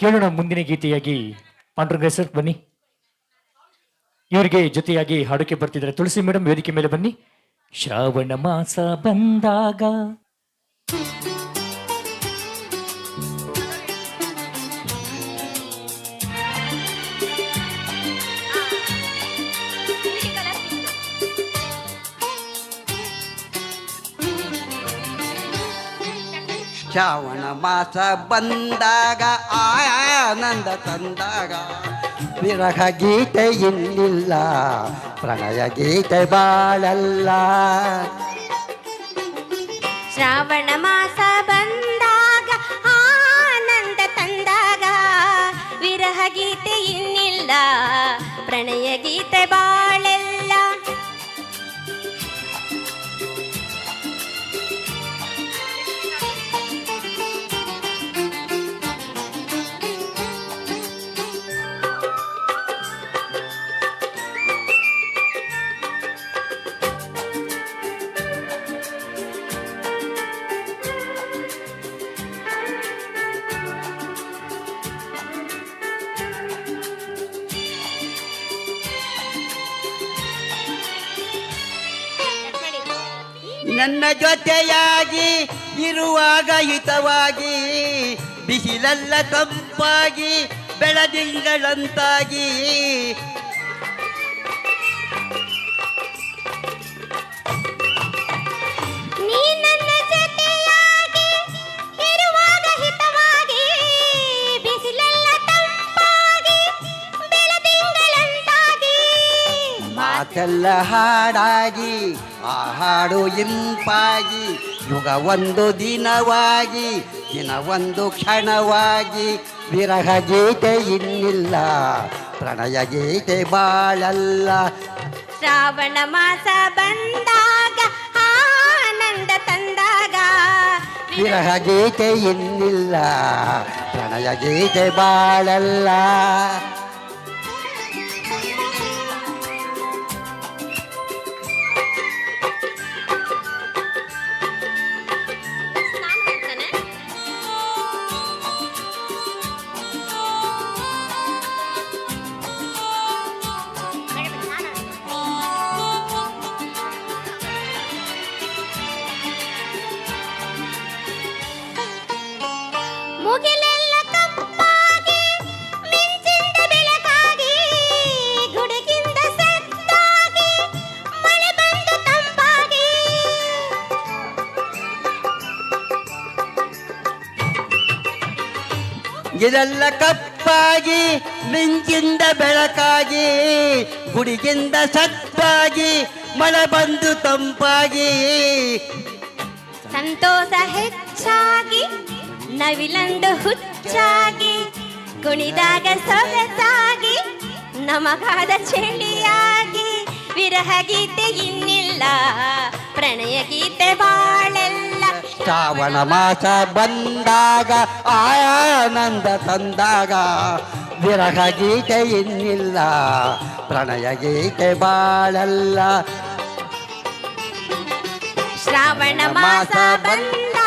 ಕೇಳೋಣ ಮುಂದಿನ ಗೀತೆಯಾಗಿ ಪಾಂಡುರಂಗ ಸರ್ ಬನ್ನಿ. ಇವರಿಗೆ ಜೊತೆಯಾಗಿ ಹಾಡುಕೆ ಬರ್ತಿದ್ದಾರೆ ತುಳಸಿ ಮೇಡಮ್, ವೇದಿಕೆ ಮೇಲೆ ಬನ್ನಿ. ಶ್ರಾವಣ ಮಾಸ ಬಂದಾಗ ಶ್ರಾವಣ ಮಾಸ ಬಂದಾಗ ಆನಂದ ತಂದಾಗ ವಿರಹ ಗೀತೆ ಇನ್ನಿಲ್ಲ, ಪ್ರಣಯ ಗೀತೆ ಬಾಳಲ್ಲ. ಶ್ರಾವಣ ಮಾಸ ಬಂದಾಗ ಆನಂದ ತಂದಾಗ ವಿರಹ ಗೀತೆ ಇನ್ನಿಲ್ಲ, ಪ್ರಣಯ ಗೀತೆ ಬಾಳೆಲ್ಲ. ನನ್ನ ಜೊತೆಯಾಗಿ ಇರುವಾಗ ಹಿತವಾಗಿ, ಬಿಸಿಲೆಲ್ಲ ತಂಪಾಗಿ ಬೆಳದಿಂಗಳಂತಾಗಿ. ನೀ ನನ್ನ ಜೊತೆಯಾಗಿ ಇರುವಾಗ ಹಿತವಾಗಿ, ಬಿಸಿಲೆಲ್ಲ ತಂಪಾಗಿ ಬೆಳದಿಂಗಳಂತಾಗಿ. ಮಾತೆಲ್ಲ ಹಾಡಾಗಿ ಆ ಹಾಡು ಇಂಪಾಗಿ, ಯುಗ ಒಂದು ದಿನವಾಗಿ ದಿನ ಒಂದು ಕ್ಷಣವಾಗಿ. ವಿರಹ ಗೀತೆ ಇನ್ನಿಲ್ಲ, ಪ್ರಣಯ ಗೀತೆ ಬಾಳಲ್ಲ. ಶ್ರಾವಣ ಮಾಸ ಬಂದಾಗ ಆನಂದ ತಂದಾಗ ವಿರಹ ಗೀತೆ ಇನ್ನಿಲ್ಲ, ಪ್ರಣಯ ಗೀತೆ ಬಾಳಲ್ಲ. ಮುಗಿಲೆಲ್ಲ ಕಪ್ಪಾಗಿ ಮಿಂಚಿಂದ ಬೆಳಕಾಗಿ, ಗುಡುಗಿಂದ ಸತ್ತಾಗಿ ಮಳೆ ಬಂದು ತಂಪಾಗಿ. ಇದೆಲ್ಲ ಕಪ್ಪಾಗಿ ಮಿಂಚಿಂದ ಬೆಳಕಾಗಿ, ಗುಡಿಗಿಂದ ಸತ್ತಾಗಿ ಮಳೆ ಬಂದು ತಂಪಾಗಿ. ಸಂತೋಷ ಹೆಚ್ಚಾಗಿ ನವಿಲಂದು ಹುಚ್ಚಾಗಿ, ಕುಣಿದಾಗ ಸೊಗಸಾಗಿ ನಮಗಾದ ಚೆಳಿಯಾಗಿ. ವಿರಹ ಗೀತೆ ಇನ್ನಿಲ್ಲ, ಪ್ರಣಯ ಗೀತೆ ಬಾಳೆಲ್ಲ. ಶ್ರಾವಣ ಮಾಸ ಬಂದಾಗ ಆನಂದ ತಂದಾಗ ವಿರಹ ಗೀತೆ ಇನ್ನಿಲ್ಲ, ಪ್ರಣಯ ಗೀತೆ ಬಾಳಲ್ಲ. ಶ್ರಾವಣ ಮಾಸ ಬಂದ